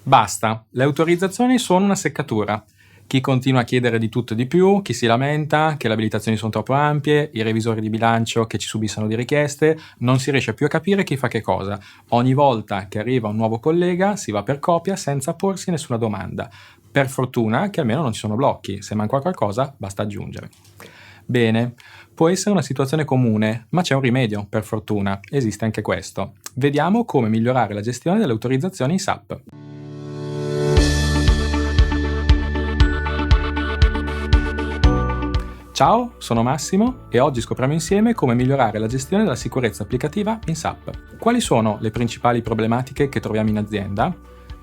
Basta, le autorizzazioni sono una seccatura. Chi continua a chiedere di tutto e di più, chi si lamenta che le abilitazioni sono troppo ampie, i revisori di bilancio che ci subissano di richieste, non si riesce più a capire chi fa che cosa. Ogni volta che arriva un nuovo collega si va per copia senza porsi nessuna domanda. Per fortuna che almeno non ci sono blocchi, se manca qualcosa basta aggiungere. Bene, può essere una situazione comune, ma c'è un rimedio, per fortuna, esiste anche questo. Vediamo come migliorare la gestione delle autorizzazioni in SAP. Ciao, sono Massimo e oggi scopriamo insieme come migliorare la gestione della sicurezza applicativa in SAP. Quali sono le principali problematiche che troviamo in azienda?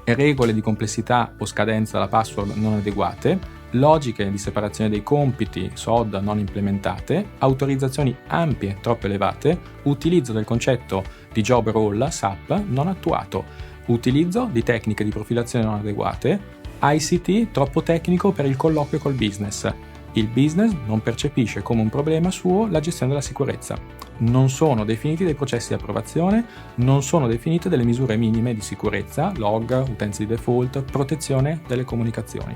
Regole di complessità o scadenza della password non adeguate, logiche di separazione dei compiti SOD non implementate, autorizzazioni ampie troppo elevate, utilizzo del concetto di job role SAP non attuato, utilizzo di tecniche di profilazione non adeguate, ICT troppo tecnico per il colloquio col business. Il business non percepisce come un problema suo la gestione della sicurezza. Non sono definiti dei processi di approvazione, non sono definite delle misure minime di sicurezza, log, utenze di default, protezione delle comunicazioni.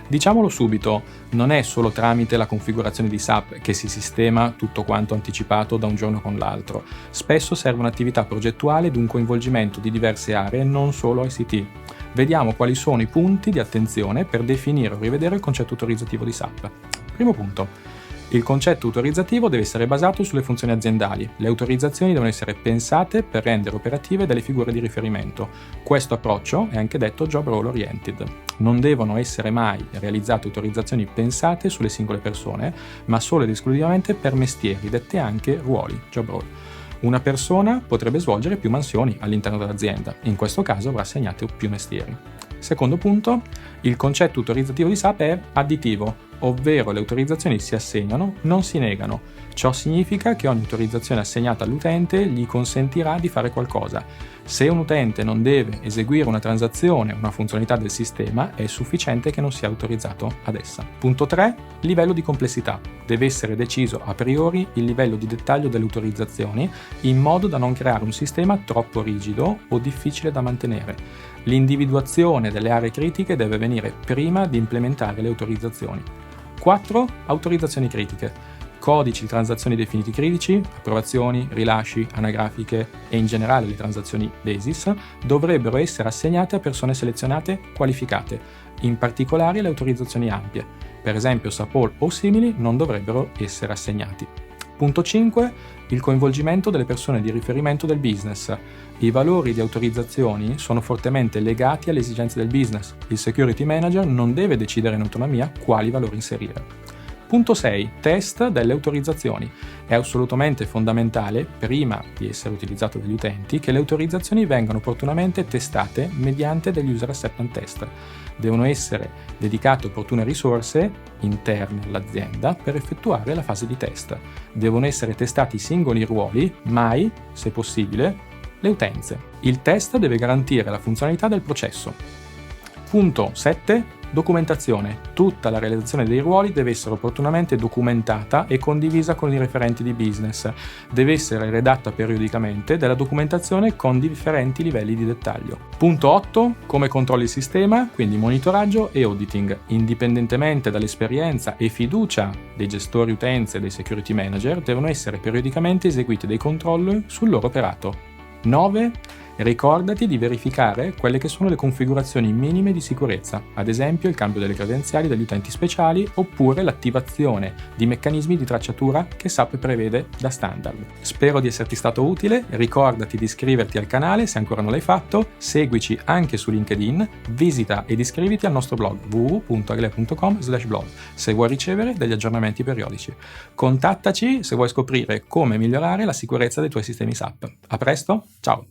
Diciamolo subito, non è solo tramite la configurazione di SAP che si sistema tutto quanto anticipato da un giorno con l'altro. Spesso serve un'attività progettuale ed un coinvolgimento di diverse aree, non solo ICT. Vediamo quali sono i punti di attenzione per definire o rivedere il concetto autorizzativo di SAP. Primo punto. Il concetto autorizzativo deve essere basato sulle funzioni aziendali. Le autorizzazioni devono essere pensate per rendere operative delle figure di riferimento. Questo approccio è anche detto job role oriented. Non devono essere mai realizzate autorizzazioni pensate sulle singole persone, ma solo ed esclusivamente per mestieri, dette anche ruoli, job role. Una persona potrebbe svolgere più mansioni all'interno dell'azienda, in questo caso avrà assegnati più mestieri. Secondo punto, il concetto autorizzativo di SAP è additivo, ovvero le autorizzazioni si assegnano, non si negano. Ciò significa che ogni autorizzazione assegnata all'utente gli consentirà di fare qualcosa. Se un utente non deve eseguire una transazione o una funzionalità del sistema, è sufficiente che non sia autorizzato ad essa. Punto 3. Livello di complessità. Deve essere deciso a priori il livello di dettaglio delle autorizzazioni, in modo da non creare un sistema troppo rigido o difficile da mantenere. L'individuazione delle aree critiche deve avvenire prima di implementare le autorizzazioni. 4. Autorizzazioni critiche. Codici di transazioni definiti critici, approvazioni, rilasci, anagrafiche e in generale le transazioni basis dovrebbero essere assegnate a persone selezionate qualificate, in particolare le autorizzazioni ampie. Per esempio SAP o simili non dovrebbero essere assegnati. Punto 5. Il coinvolgimento delle persone di riferimento del business. I valori di autorizzazioni sono fortemente legati alle esigenze del business. Il security manager non deve decidere in autonomia quali valori inserire. Punto 6. Test delle autorizzazioni. È assolutamente fondamentale, prima di essere utilizzato dagli utenti, che le autorizzazioni vengano opportunamente testate mediante degli user acceptance test. Devono essere dedicate opportune risorse interne all'azienda per effettuare la fase di test. Devono essere testati i singoli ruoli, mai, se possibile, le utenze. Il test deve garantire la funzionalità del processo. Punto 7. Documentazione. Tutta la realizzazione dei ruoli deve essere opportunamente documentata e condivisa con i referenti di business. Deve essere redatta periodicamente della documentazione con differenti livelli di dettaglio. Punto 8. Come controlli il sistema, quindi monitoraggio e auditing. Indipendentemente dall'esperienza e fiducia dei gestori utenze e dei security manager, devono essere periodicamente eseguiti dei controlli sul loro operato. 9. Ricordati di verificare quelle che sono le configurazioni minime di sicurezza, ad esempio il cambio delle credenziali degli utenti speciali oppure l'attivazione di meccanismi di tracciatura che SAP prevede da standard. Spero di esserti stato utile, ricordati di iscriverti al canale se ancora non l'hai fatto, seguici anche su LinkedIn, visita ed iscriviti al nostro blog www.aglea.com/blog se vuoi ricevere degli aggiornamenti periodici. Contattaci se vuoi scoprire come migliorare la sicurezza dei tuoi sistemi SAP. A presto, ciao!